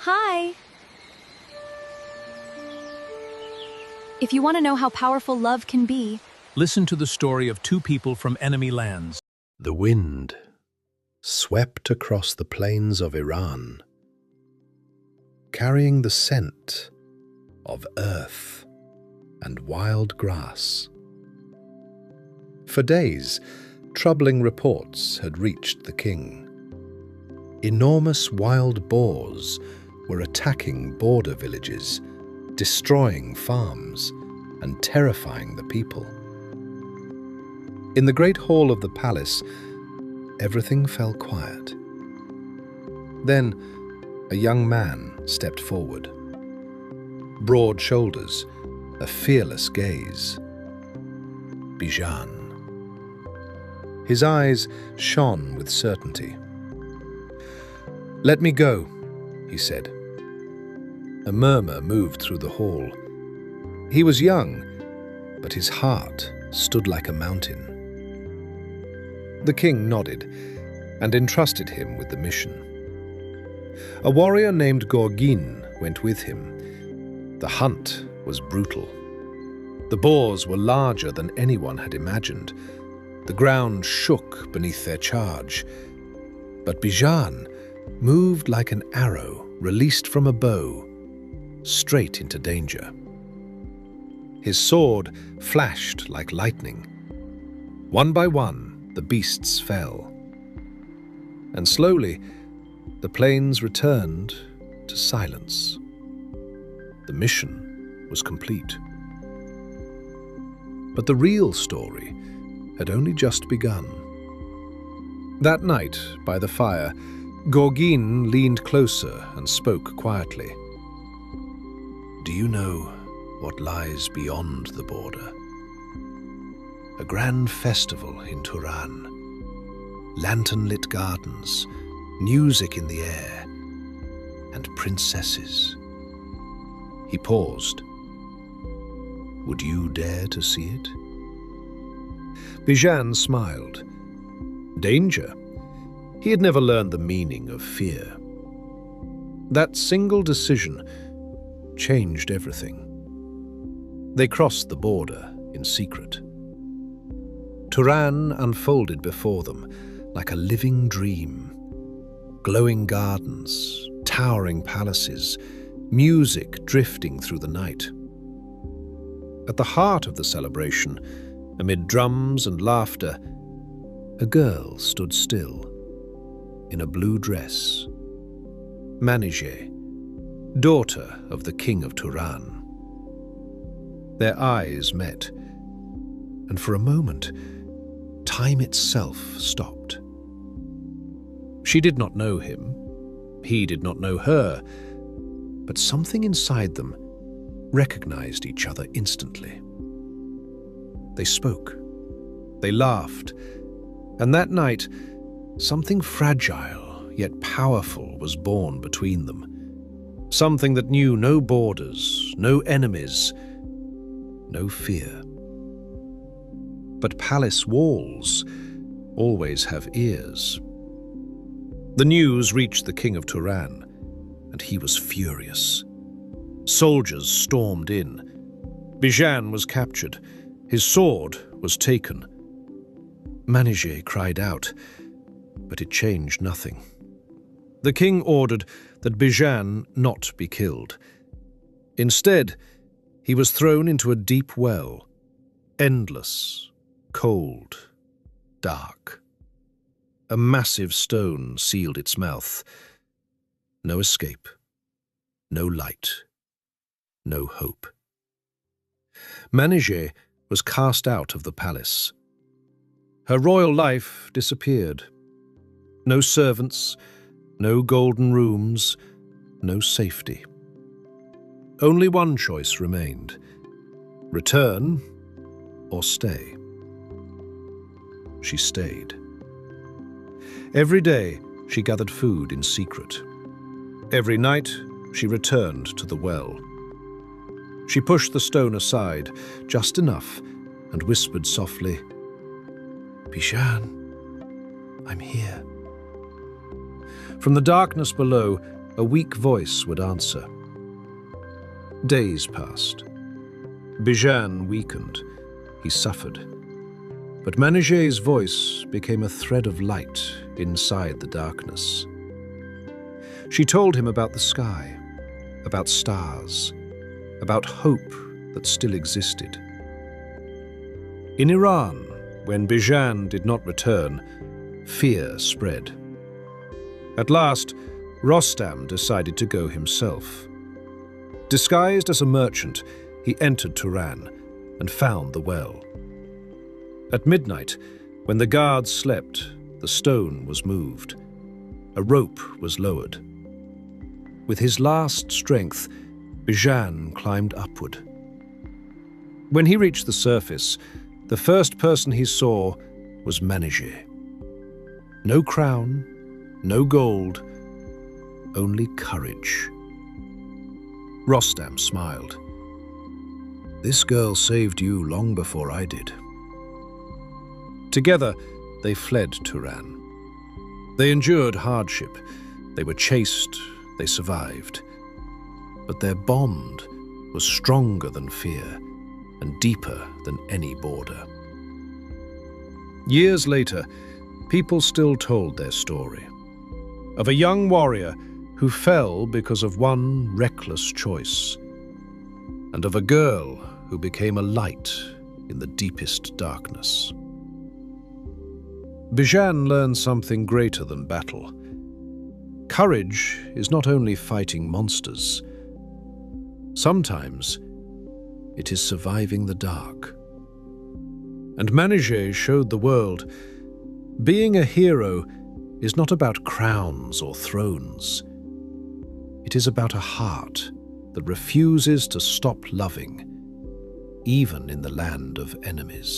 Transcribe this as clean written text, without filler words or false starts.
Hi! If you want to know how powerful love can be, Listen to the story of two people from enemy lands. The wind swept across the plains of Iran, carrying the scent of earth and wild grass. For days, troubling reports had reached the king. Enormous wild boars were attacking border villages, destroying farms and terrifying the people. In the great hall of the palace, everything fell quiet. Then, a young man stepped forward. Broad shoulders, a fearless gaze. Bijan. His eyes shone with certainty. "Let me go," he said. A murmur moved through the hall. He was young, but his heart stood like a mountain. The king nodded and entrusted him with the mission. A warrior named Gorgin went with him. The hunt was brutal. The boars were larger than anyone had imagined. The ground shook beneath their charge. But Bijan moved like an arrow released from a bow, straight into danger. His sword flashed like lightning. One by one, the beasts fell. And slowly, the plains returned to silence. The mission was complete. But the real story had only just begun. That night, by the fire, Gorgin leaned closer and spoke quietly. "Do you know what lies beyond the border? A grand festival in Turan, lantern-lit gardens, music in the air, and princesses." He paused. "Would you dare to see it?" Bijan smiled. Danger? He had never learned the meaning of fear. That single decision changed everything. They crossed the border in secret. Turan unfolded before them like a living dream. Glowing gardens, towering palaces, music drifting through the night. At the heart of the celebration, amid drums and laughter, a girl stood still, in a blue dress. Manijeh, daughter of the king of Turan. Their eyes met, and for a moment, time itself stopped. She did not know him. He did not know her. But something inside them recognized each other instantly. They spoke. They laughed. And that night, something fragile yet powerful was born between them. Something that knew no borders, no enemies, no fear. But palace walls always have ears. The news reached the king of Turan, and he was furious. Soldiers stormed in. Bijan was captured. His sword was taken. Manijeh cried out, but it changed nothing. The king ordered that Bijan not be killed. Instead, he was thrown into a deep well, endless, cold, dark. A massive stone sealed its mouth. No escape, no light, no hope. Manijeh was cast out of the palace. Her royal life disappeared. No servants, no golden rooms, no safety. Only one choice remained: return or stay. She stayed. Every day, she gathered food in secret. Every night, she returned to the well. She pushed the stone aside, just enough, and whispered softly, "Bijan, I'm here." From the darkness below, a weak voice would answer. Days passed. Bijan weakened. He suffered. But Manijeh's voice became a thread of light inside the darkness. She told him about the sky, about stars, about hope that still existed. In Iran, when Bijan did not return, fear spread. At last, Rostam decided to go himself. Disguised as a merchant, he entered Turan and found the well. At midnight, when the guards slept, the stone was moved. A rope was lowered. With his last strength, Bijan climbed upward. When he reached the surface, the first person he saw was Manijeh. No crown, no gold, only courage. Rostam smiled. This girl saved you long before I did. Together, they fled Turan. They endured hardship. They were chased. They survived. But their bond was stronger than fear and deeper than any border. Years later, people still told their story of a young warrior who fell because of one reckless choice, and of a girl who became a light in the deepest darkness. Bijan learned something greater than battle. Courage is not only fighting monsters. Sometimes it is surviving the dark. And Manijeh showed the world, being a hero is not about crowns or thrones. It is about a heart that refuses to stop loving, even in the land of enemies.